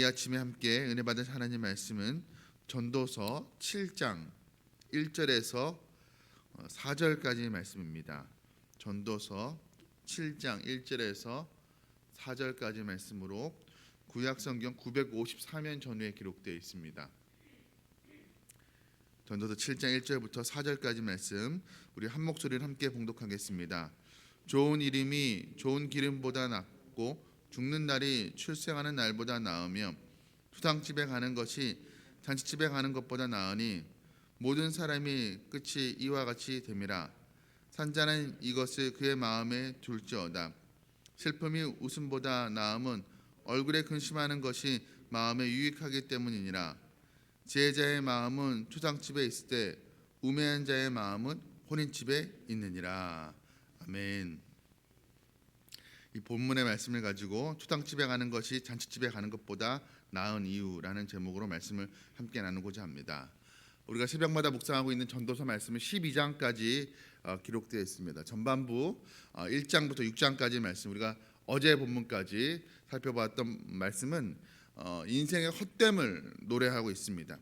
아침에 함께 은혜 받은 하나님 말씀은 전도서 7장 1절에서 4절까지의 말씀입니다. 전도서 7장 1절에서 4절까지 말씀으로 구약성경 954면 전후에 기록되어 있습니다. 전도서 7장 1절부터 4절까지 말씀 우리 한 목소리를 함께 봉독하겠습니다. 좋은 이름이 좋은 기름보다 낫고 죽는 날이 출생하는 날보다 나으며 수상집에 가는 것이 잔치집에 가는 것보다 나으니 모든 사람이 끝이 이와 같이 됨이라. 산자는 이것을 그의 마음에 둘지어다. 슬픔이 웃음보다 나음은 얼굴에 근심하는 것이 마음에 유익하기 때문이니라. 지혜자의 마음은 초상집에 있을 때 우매한 자의 마음은 혼인집에 있느니라. 아멘. 이 본문의 말씀을 가지고 초상집에 가는 것이 잔치집에 가는 것보다 나은 이유라는 제목으로 말씀을 함께 나누고자 합니다. 우리가 새벽마다 묵상하고 있는 전도서 말씀은 12장까지 기록되어 있습니다. 전반부 1장부터 6장까지 말씀, 우리가 어제 본문까지 살펴봤던 말씀은 인생의 헛됨을 노래하고 있습니다.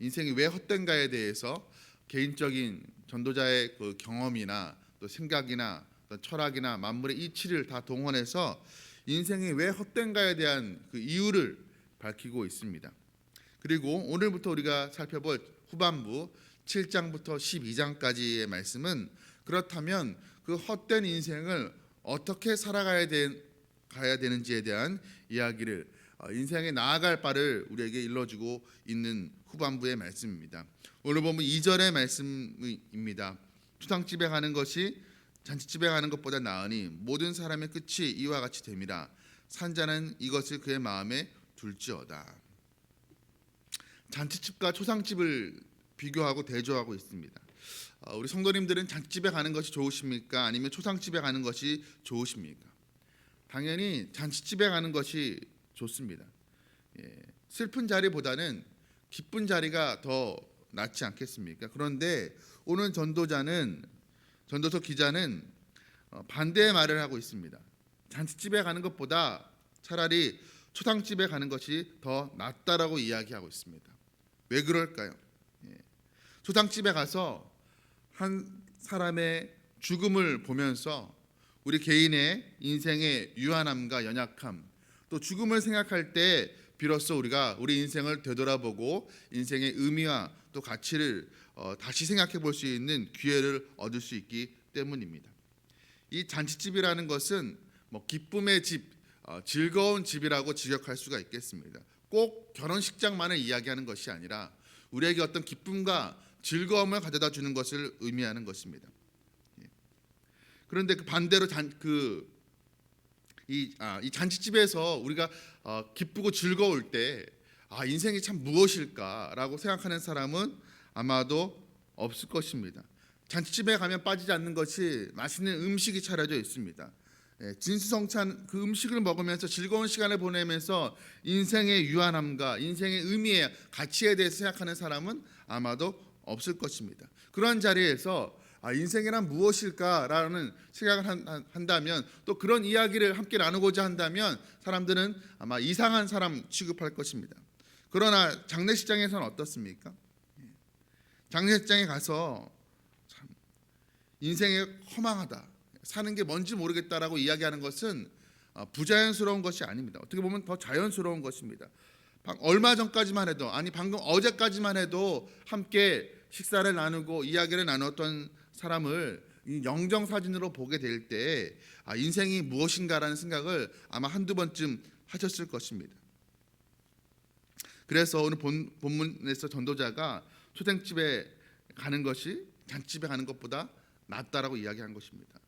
인생이 왜 헛된가에 대해서 개인적인 전도자의 그 경험이나 또 생각이나 또 철학이나 만물의 이치를 다 동원해서 인생이 왜 헛된가에 대한 그 이유를 밝히고 있습니다. 그리고 오늘부터 우리가 살펴볼 후반부 7장부터 12장까지의 말씀은 그렇다면 그 헛된 인생을 어떻게 살아가야 되는지에 대한 이야기를, 인생에 나아갈 바를 우리에게 일러주고 있는 후반부의 말씀입니다. 오늘 보면 2절의 말씀입니다. 초상집에 가는 것이 잔치집에 가는 것보다 나으니 모든 사람의 끝이 이와 같이 됨이라. 산자는 이것을 그의 마음에 둘지어다. 잔치집과 초상집을 비교하고 대조하고 있습니다. 우리 성도님들은 잔치집에 가는 것이 좋으십니까? 아니면 초상집에 가는 것이 좋으십니까? 당연히 잔치집에 가는 것이 좋습니다. 슬픈 자리보다는 기쁜 자리가 더 낫지 않겠습니까? 그런데 오늘 전도서 기자는 반대의 말을 하고 있습니다. 잔치집에 가는 것보다 차라리 초상집에 가는 것이 더 낫다라고 이야기하고 있습니다. 왜 그럴까요? 초상집에 가서 한 사람의 죽음을 보면서 우리 개인의 인생의 유한함과 연약함, 또 죽음을 생각할 때 비로소 우리가 우리 인생을 되돌아보고 인생의 의미와 또 가치를 다시 생각해 볼 수 있는 기회를 얻을 수 있기 때문입니다. 이 잔치집이라는 것은 기쁨의 집, 즐거운 집이라고 직역할 수가 있겠습니다. 꼭 결혼식장만을 이야기하는 것이 아니라 우리에게 어떤 기쁨과 즐거움을 가져다 주는 것을 의미하는 것입니다. 그런데 그 반대로 이 잔치집에서 우리가 기쁘고 즐거울 때 인생이 참 무엇일까라고 생각하는 사람은 아마도 없을 것입니다. 잔치집에 가면 빠지지 않는 것이 맛있는 음식이 차려져 있습니다. 진수성찬 그 음식을 먹으면서 즐거운 시간을 보내면서 인생의 유한함과 인생의 의미의 가치에 대해서 생각하는 사람은 아마도 없을 것입니다. 그런 자리에서 인생이란 무엇일까라는 생각을 한다면, 또 그런 이야기를 함께 나누고자 한다면 사람들은 아마 이상한 사람 취급할 것입니다. 그러나 장례식장에서는 어떻습니까? 장례식장에 가서 참 인생이 허망하다, 사는 게 뭔지 모르겠다라고 이야기하는 것은 부자연스러운 것이 아닙니다. 어떻게 보면 더 자연스러운 것입니다. 얼마 전까지만 해도, 방금 어제까지만 해도 함께 식사를 나누고 이야기를 나눴던 사람을 영정사진으로 보게 될 때 인생이 무엇인가라는 생각을 아마 한두 번쯤 하셨을 것입니다. 그래서 오늘 본문에서 전도자가 초상집에 가는 것이 잔치집에 가는 것보다 낫다라고 이야기한 것입니다.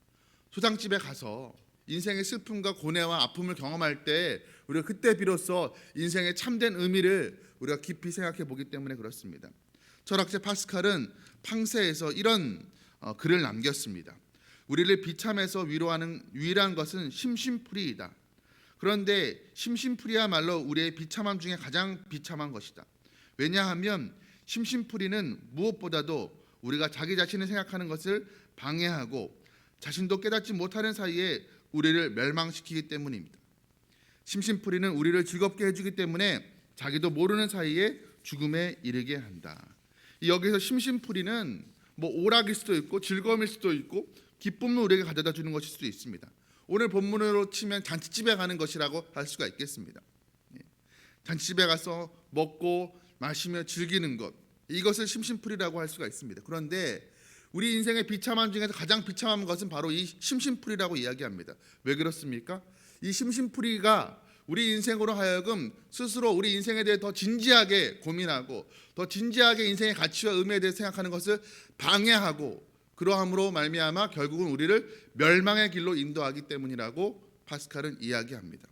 초상집에 가서 인생의 슬픔과 고뇌와 아픔을 경험할 때 우리가 그때 비로소 인생의 참된 의미를 우리가 깊이 생각해 보기 때문에 그렇습니다. 철학자 파스칼은 팡세에서 이런 글을 남겼습니다. 우리를 비참해서 위로하는 유일한 것은 심심풀이이다. 그런데 심심풀이야말로 우리의 비참함 중에 가장 비참한 것이다. 왜냐하면 심심풀이는 무엇보다도 우리가 자기 자신을 생각하는 것을 방해하고 자신도 깨닫지 못하는 사이에 우리를 멸망시키기 때문입니다. 심심풀이는 우리를 즐겁게 해주기 때문에 자기도 모르는 사이에 죽음에 이르게 한다. 여기서 심심풀이는 뭐 오락일 수도 있고 즐거움일 수도 있고 기쁨을 우리에게 가져다 주는 것일 수도 있습니다. 오늘 본문으로 치면 잔치집에 가는 것이라고 할 수가 있겠습니다. 잔치집에 가서 먹고 마시며 즐기는 것, 이것을 심심풀이라고 할 수가 있습니다. 그런데 우리 인생의 비참함 중에서 가장 비참한 것은 바로 이 심심풀이라고 이야기합니다. 왜 그렇습니까? 이 심심풀이가 우리 인생으로 하여금 스스로 우리 인생에 대해 더 진지하게 고민하고 더 진지하게 인생의 가치와 의미에 대해 생각하는 것을 방해하고 그러함으로 말미암아 결국은 우리를 멸망의 길로 인도하기 때문이라고 파스칼은 이야기합니다.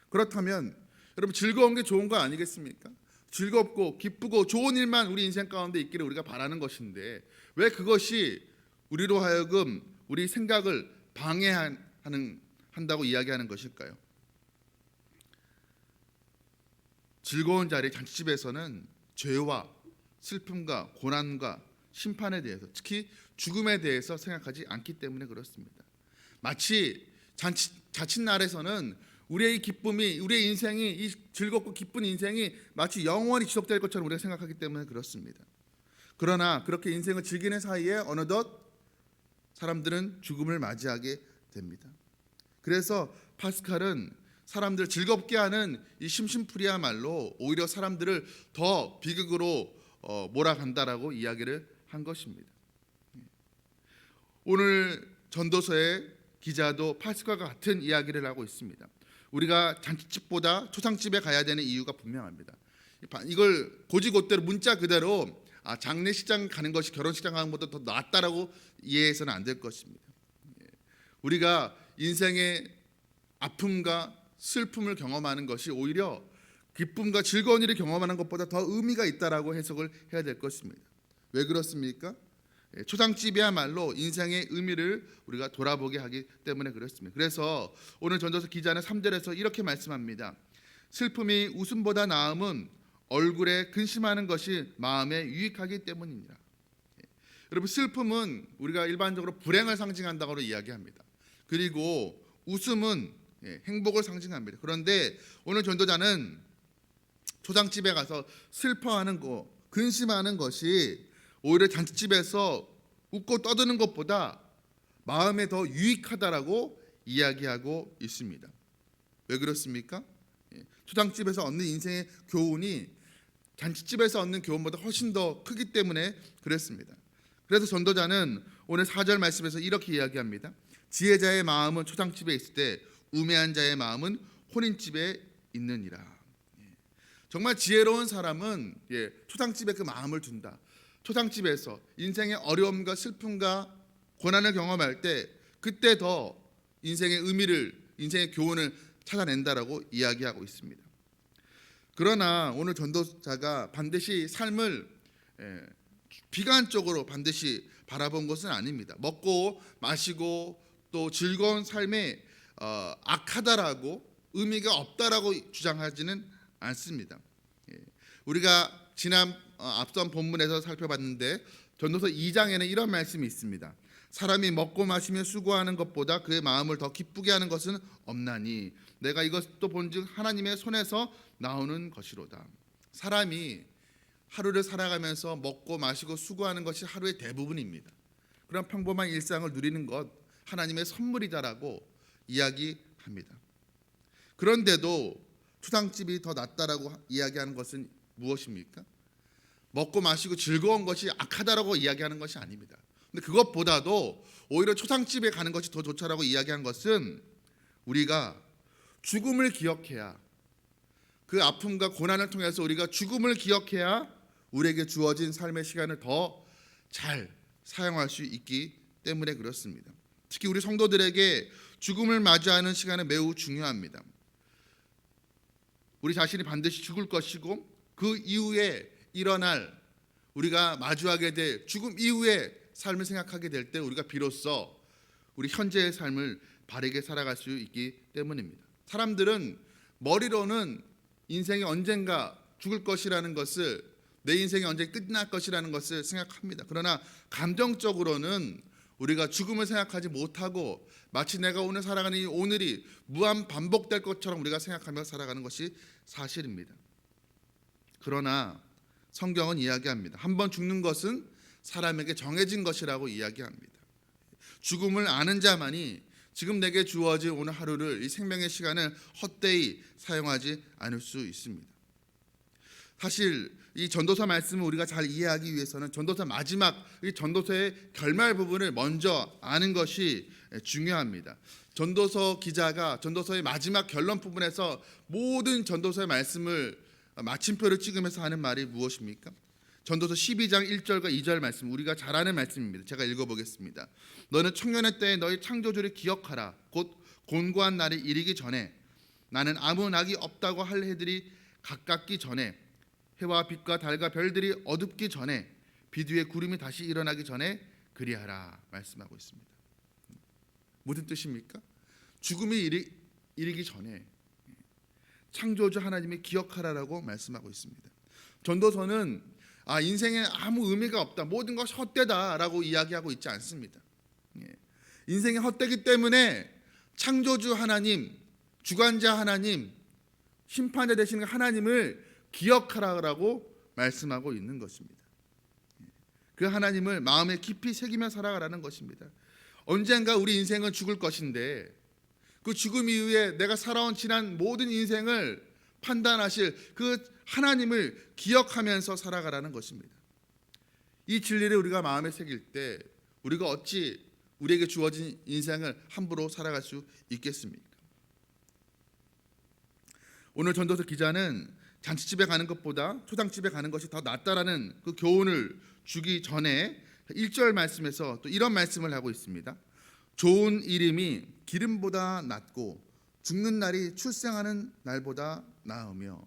그렇다면 여러분, 즐거운 게 좋은 거 아니겠습니까? 즐겁고 기쁘고 좋은 일만 우리 인생 가운데 있기를 우리가 바라는 것인데 왜 그것이 우리로 하여금 우리 생각을 방해한다고 이야기하는 것일까요? 즐거운 자리 잔치집에서는 죄와 슬픔과 고난과 심판에 대해서, 특히 죽음에 대해서 생각하지 않기 때문에 그렇습니다. 마치 자칫날에서는 우리의 기쁨이, 우리의 인생이, 이 즐겁고 기쁜 인생이 마치 영원히 지속될 것처럼 우리가 생각하기 때문에 그렇습니다. 그러나 그렇게 인생을 즐기는 사이에 어느덧 사람들은 죽음을 맞이하게 됩니다. 그래서 파스칼은 사람들을 즐겁게 하는 이 심심풀이야말로 오히려 사람들을 더 비극으로 몰아간다라고 이야기를 한 것입니다. 오늘 전도서의 기자도 파스칼과 같은 이야기를 하고 있습니다. 우리가 잔치집보다 초상집에 가야 되는 이유가 분명합니다. 이걸 고지고대로 문자 그대로 장례식장 가는 것이 결혼식장 가는 것보다 더 낫다라고 이해해서는 안 될 것입니다. 우리가 인생의 아픔과 슬픔을 경험하는 것이 오히려 기쁨과 즐거운 일을 경험하는 것보다 더 의미가 있다라고 해석을 해야 될 것입니다. 왜 그렇습니까? 초상집이야말로 인생의 의미를 우리가 돌아보게 하기 때문에 그렇습니다. 그래서 오늘 전도서 기자는 3절에서 이렇게 말씀합니다. 슬픔이 웃음보다 나음은 얼굴에 근심하는 것이 마음에 유익하기 때문이니라. 여러분, 슬픔은 우리가 일반적으로 불행을 상징한다고 이야기합니다. 그리고 웃음은 행복을 상징합니다. 그런데 오늘 전도자는 초상집에 가서 슬퍼하는 거, 근심하는 것이 오히려 잔치집에서 웃고 떠드는 것보다 마음에 더 유익하다라고 이야기하고 있습니다. 왜 그렇습니까? 초상집에서 얻는 인생의 교훈이 잔치집에서 얻는 교훈보다 훨씬 더 크기 때문에 그랬습니다. 그래서 전도자는 오늘 4절 말씀에서 이렇게 이야기합니다. 지혜자의 마음은 초상집에 있을 때 우매한 자의 마음은 혼인집에 있느니라. 정말 지혜로운 사람은 초상집에 그 마음을 둔다. 초상집에서 인생의 어려움과 슬픔과 고난을 경험할 때 그때 더 인생의 의미를, 인생의 교훈을 찾아낸다라고 이야기하고 있습니다. 그러나 오늘 전도자가 반드시 삶을 비관적으로 반드시 바라본 것은 아닙니다. 먹고 마시고 또 즐거운 삶에 악하다라고, 의미가 없다라고 주장하지는 않습니다. 우리가 지난 앞선 본문에서 살펴봤는데 전도서 2장에는 이런 말씀이 있습니다. 사람이 먹고 마시며 수고하는 것보다 그의 마음을 더 기쁘게 하는 것은 없나니 내가 이것도 본즉 하나님의 손에서 나오는 것이로다. 사람이 하루를 살아가면서 먹고 마시고 수고하는 것이 하루의 대부분입니다. 그런 평범한 일상을 누리는 것 하나님의 선물이다라고 이야기합니다. 그런데도 초상집이 더 낫다라고 이야기하는 것은 무엇입니까? 먹고 마시고 즐거운 것이 악하다라고 이야기하는 것이 아닙니다. 근데 그것보다도 오히려 초상집에 가는 것이 더 좋다라고 이야기한 것은 우리가 죽음을 기억해야, 그 아픔과 고난을 통해서 우리가 죽음을 기억해야 우리에게 주어진 삶의 시간을 더 잘 사용할 수 있기 때문에 그렇습니다. 특히 우리 성도들에게 죽음을 맞이하는 시간은 매우 중요합니다. 우리 자신이 반드시 죽을 것이고 그 이후에 일어날, 우리가 마주하게 될 죽음 이후의 삶을 생각하게 될 때 우리가 비로소 우리 현재의 삶을 바르게 살아갈 수 있기 때문입니다. 사람들은 머리로는 인생이 언젠가 죽을 것이라는 것을, 내 인생이 언제 끝날 것이라는 것을 생각합니다. 그러나 감정적으로는 우리가 죽음을 생각하지 못하고 마치 내가 오늘 살아가는 이 오늘이 무한 반복될 것처럼 우리가 생각하며 살아가는 것이 사실입니다. 그러나 성경은 이야기합니다. 한번 죽는 것은 사람에게 정해진 것이라고 이야기합니다. 죽음을 아는 자만이 지금 내게 주어진 오늘 하루를, 이 생명의 시간을 헛되이 사용하지 않을 수 있습니다. 사실 이 전도서 말씀을 우리가 잘 이해하기 위해서는 전도서 마지막, 이 전도서의 결말 부분을 먼저 아는 것이 중요합니다. 전도서 기자가 전도서의 마지막 결론 부분에서 모든 전도서의 말씀을 마침표를 찍으면서 하는 말이 무엇입니까? 전도서 12장 1절과 2절 말씀, 우리가 잘 아는 말씀입니다. 제가 읽어보겠습니다. 너는 청년의 때에 너희 창조주를 기억하라. 곧 곤고한 날이 이르기 전에, 나는 아무 낙이 없다고 할 해들이 가깝기 전에, 해와 빛과 달과 별들이 어둡기 전에, 빛 위에 구름이 다시 일어나기 전에 그리하라 말씀하고 있습니다. 무슨 뜻입니까? 죽음이 이르기 전에 창조주 하나님이 기억하라라고 말씀하고 있습니다. 전도서는 인생에 아무 의미가 없다, 모든 것이 헛되다라고 이야기하고 있지 않습니다. 인생이 헛되기 때문에 창조주 하나님, 주관자 하나님, 심판자 되시는 하나님을 기억하라고 말씀하고 있는 것입니다. 그 하나님을 마음에 깊이 새기며 살아가라는 것입니다. 언젠가 우리 인생은 죽을 것인데 그 죽음 이후에 내가 살아온 지난 모든 인생을 판단하실 그 하나님을 기억하면서 살아가라는 것입니다. 이 진리를 우리가 마음에 새길 때 우리가 어찌 우리에게 주어진 인생을 함부로 살아갈 수 있겠습니까? 오늘 전도서 기자는 잔치집에 가는 것보다 초상집에 가는 것이 더 낫다라는 그 교훈을 주기 전에 1절 말씀에서 또 이런 말씀을 하고 있습니다. 좋은 이름이 기름보다 낫고 죽는 날이 출생하는 날보다 나으며,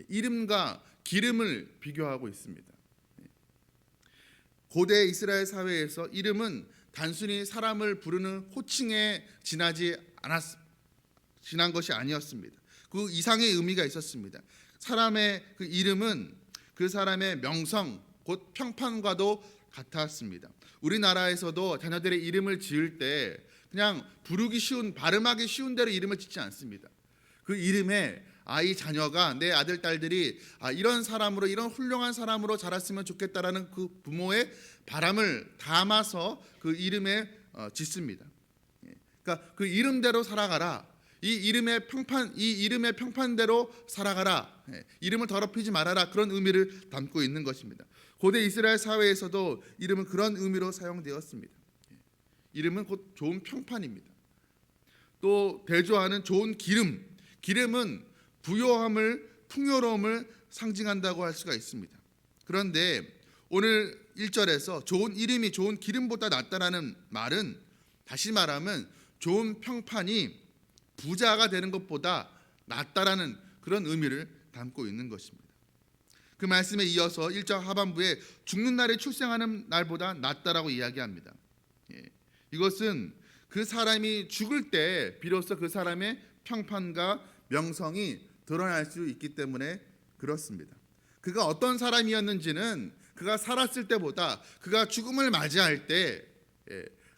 이름과 기름을 비교하고 있습니다. 고대 이스라엘 사회에서 이름은 단순히 사람을 부르는 호칭에 지난 것이 아니었습니다. 그 이상의 의미가 있었습니다. 사람의 그 이름은 그 사람의 명성, 곧 평판과도 같았습니다. 우리나라에서도 자녀들의 이름을 지을 때 그냥 부르기 쉬운, 발음하기 쉬운 대로 이름을 짓지 않습니다. 그 이름에 아이 자녀가, 내 아들 딸들이 이런 사람으로, 이런 훌륭한 사람으로 자랐으면 좋겠다라는 그 부모의 바람을 담아서 그 이름에 짓습니다. 그러니까 그 이름대로 살아가라. 이 이름의 평판대로 살아가라. 이름을 더럽히지 말아라. 그런 의미를 담고 있는 것입니다. 고대 이스라엘 사회에서도 이름은 그런 의미로 사용되었습니다. 이름은 곧 좋은 평판입니다. 또 대조하는 좋은 기름. 기름은 부요함을, 풍요로움을 상징한다고 할 수가 있습니다. 그런데 오늘 1절에서 좋은 이름이 좋은 기름보다 낫다라는 말은, 다시 말하면 좋은 평판이 부자가 되는 것보다 낫다라는 그런 의미를 담고 있는 것입니다. 그 말씀에 이어서 1절 하반부에 죽는 날에 출생하는 날보다 낫다라고 이야기합니다. 이것은 그 사람이 죽을 때 비로소 그 사람의 평판과 명성이 드러날 수 있기 때문에 그렇습니다. 그가 어떤 사람이었는지는 그가 살았을 때보다 그가 죽음을 맞이할 때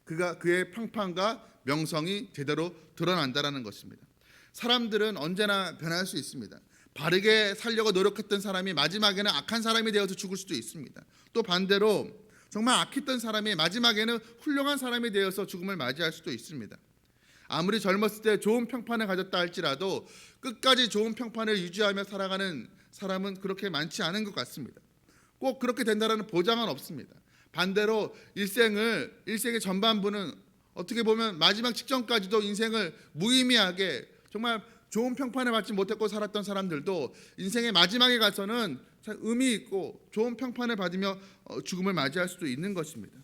그의 평판과 명성이 제대로 드러난다라는 것입니다. 사람들은 언제나 변할 수 있습니다. 바르게 살려고 노력했던 사람이 마지막에는 악한 사람이 되어서 죽을 수도 있습니다. 또 반대로 정말 악했던 사람이 마지막에는 훌륭한 사람이 되어서 죽음을 맞이할 수도 있습니다. 아무리 젊었을 때 좋은 평판을 가졌다 할지라도 끝까지 좋은 평판을 유지하며 살아가는 사람은 그렇게 많지 않은 것 같습니다. 꼭 그렇게 된다는 보장은 없습니다. 반대로 일생의 전반부는 어떻게 보면 마지막 직전까지도 인생을 무의미하게 정말 좋은 평판을 받지 못했고 살았던 사람들도 인생의 마지막에 가서는 의미 있고 좋은 평판을 받으며 죽음을 맞이할 수도 있는 것입니다.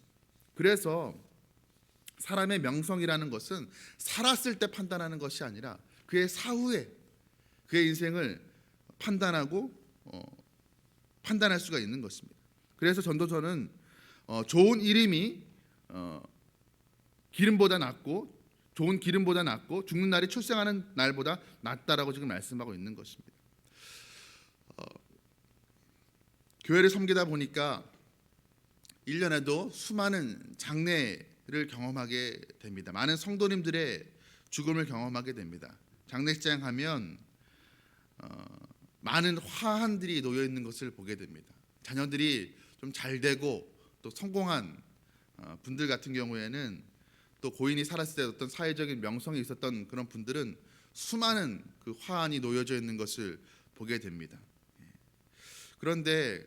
그래서 사람의 명성이라는 것은 살았을 때 판단하는 것이 아니라 그의 사후에 그의 인생을 판단할 수가 있는 것입니다. 그래서 전도서는 좋은 이름이 기름보다 낫고, 좋은 기름보다 낫고 죽는 날이 출생하는 날보다 낫다라고 지금 말씀하고 있는 것입니다. 교회를 섬기다 보니까 1년에도 수많은 장례를 경험하게 됩니다. 많은 성도님들의 죽음을 경험하게 됩니다. 장례식장 하면 많은 화환들이 놓여 있는 것을 보게 됩니다. 자녀들이 좀 잘 되고 또 성공한 분들 같은 경우에는, 또 고인이 살았을 때 어떤 사회적인 명성이 있었던 그런 분들은 수많은 그 화환이 놓여져 있는 것을 보게 됩니다. 그런데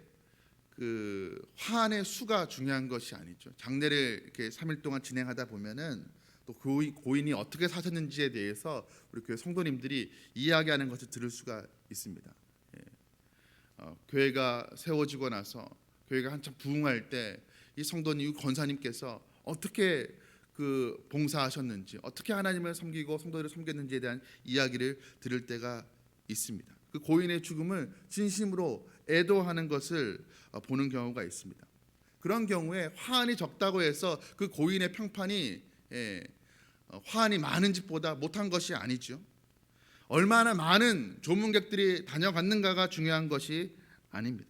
그 화환의 수가 중요한 것이 아니죠. 장례를 이렇게 3일 동안 진행하다 보면은 또 고인이 어떻게 사셨는지에 대해서 우리 교회 성도님들이 이야기하는 것을 들을 수가 있습니다. 교회가 세워지고 나서 교회가 한참 부흥할 때 이 성도님, 권사님께서 어떻게 그 봉사하셨는지, 어떻게 하나님을 섬기고 성도들을 섬겼는지에 대한 이야기를 들을 때가 있습니다. 그 고인의 죽음을 진심으로 애도하는 것을 보는 경우가 있습니다. 그런 경우에 화환이 적다고 해서 그 고인의 평판이 화환이 많은 집보다 못한 것이 아니죠. 얼마나 많은 조문객들이 다녀갔는가가 중요한 것이 아닙니다.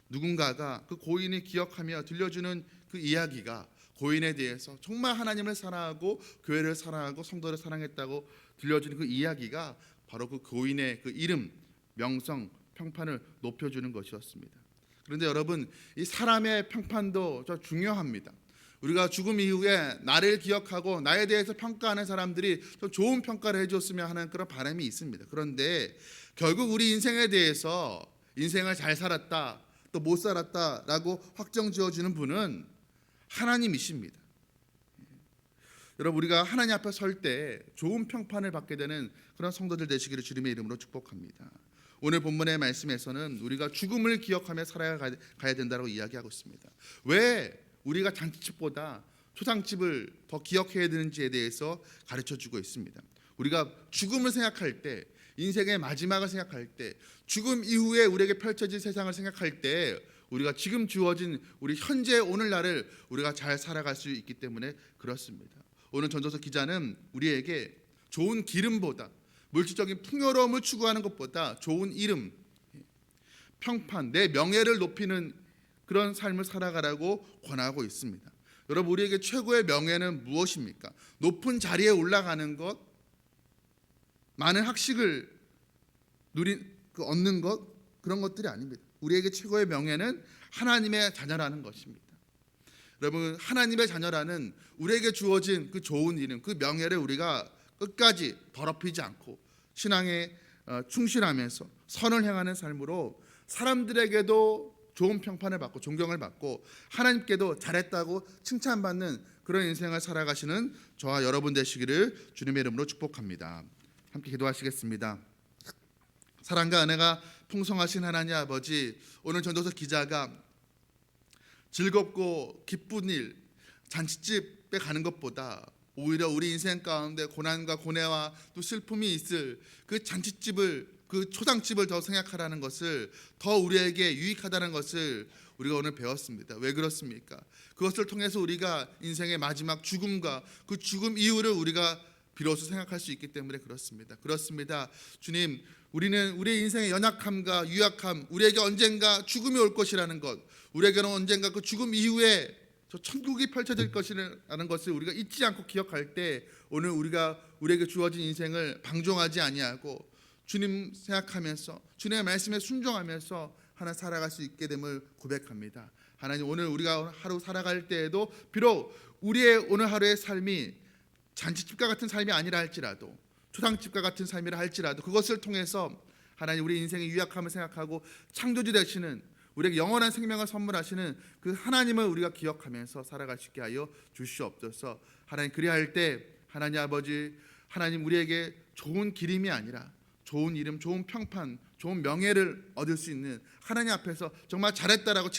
누군가가 그 고인을 기억하며 들려주는 그 이야기가 고인에 대해서 정말 하나님을 사랑하고 교회를 사랑하고 성도를 사랑했다고 들려주는 그 이야기가 바로 그 고인의 그 이름, 명성, 평판을 높여주는 것이었습니다. 그런데 여러분, 이 사람의 평판도 저 중요합니다. 우리가 죽음 이후에 나를 기억하고 나에 대해서 평가하는 사람들이 좀 좋은 평가를 해줬으면 하는 그런 바람이 있습니다. 그런데 결국 우리 인생에 대해서 인생을 잘 살았다, 또 못 살았다라고 확정 지어주는 분은 하나님이십니다. 여러분, 우리가 하나님 앞에 설 때 좋은 평판을 받게 되는 그런 성도들 되시기를 주님의 이름으로 축복합니다. 오늘 본문의 말씀에서는 우리가 죽음을 기억하며 살아가야 된다고 이야기하고 있습니다. 왜 우리가 잔치집보다 초상집을 더 기억해야 되는지에 대해서 가르쳐주고 있습니다. 우리가 죽음을 생각할 때, 인생의 마지막을 생각할 때, 죽음 이후에 우리에게 펼쳐질 세상을 생각할 때 우리가 지금 주어진 우리 현재 오늘날을 우리가 잘 살아갈 수 있기 때문에 그렇습니다. 오늘 전도서 기자는 우리에게 좋은 기름보다, 물질적인 풍요로움을 추구하는 것보다 좋은 이름, 평판, 내 명예를 높이는 그런 삶을 살아가라고 권하고 있습니다. 여러분, 우리에게 최고의 명예는 무엇입니까? 높은 자리에 올라가는 것, 많은 학식을 얻는 것, 그런 것들이 아닙니다. 우리에게 최고의 명예는 하나님의 자녀라는 것입니다. 여러분, 하나님의 자녀라는 우리에게 주어진 그 좋은 이름, 그 명예를 우리가 끝까지 더럽히지 않고 신앙에 충실하면서 선을 행하는 삶으로 사람들에게도 좋은 평판을 받고 존경을 받고 하나님께도 잘했다고 칭찬받는 그런 인생을 살아가시는 저와 여러분 되시기를 주님의 이름으로 축복합니다. 함께 기도하시겠습니다. 사랑과 은혜가 풍성하신 하나님 아버지, 오늘 전도서 기자가 즐겁고 기쁜 일, 잔치집에 가는 것보다 오히려 우리 인생 가운데 고난과 고뇌와 또 슬픔이 있을 그 잔치집을, 그 초상집을 더 생각하라는 것을, 더 우리에게 유익하다는 것을 우리가 오늘 배웠습니다. 왜 그렇습니까? 그것을 통해서 우리가 인생의 마지막 죽음과 그 죽음 이후를 우리가 비로소 생각할 수 있기 때문에 그렇습니다. 주님, 우리는 우리의 인생의 연약함과 유약함, 우리에게 언젠가 죽음이 올 것이라는 것, 우리에게는 언젠가 그 죽음 이후에 저 천국이 펼쳐질 것이라는 것을 우리가 잊지 않고 기억할 때 오늘 우리에게 주어진 인생을 방종하지 아니하고 주님 생각하면서 주님의 말씀에 순종하면서 하나 살아갈 수 있게 됨을 고백합니다. 하나님, 오늘 우리가 하루 살아갈 때에도 비록 우리의 오늘 하루의 삶이 잔치집과 같은 삶이 아니라 할지라도, 초상집과 같은 삶이라 할지라도 그것을 통해서 하나님, 우리 인생의 유약함을 생각하고 창조주 되시는, 우리에게 영원한 생명을 선물하시는 그 하나님을 우리가 기억하면서 살아갈 수 있게 하여 주시옵소서. 하나님, 그리할 때 하나님 아버지, 하나님 우리에게 좋은 기림이 아니라 좋은 이름, 좋은 평판, 좋은 명예를 얻을 수 있는, 하나님 앞에서 정말 잘했다라고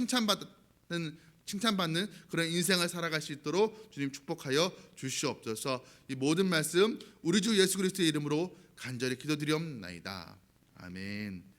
칭찬받는 그런 인생을 살아갈 수 있도록 주님 축복하여 주시옵소서. 이 모든 말씀 우리 주 예수 그리스도의 이름으로 간절히 기도드리옵나이다. 아멘.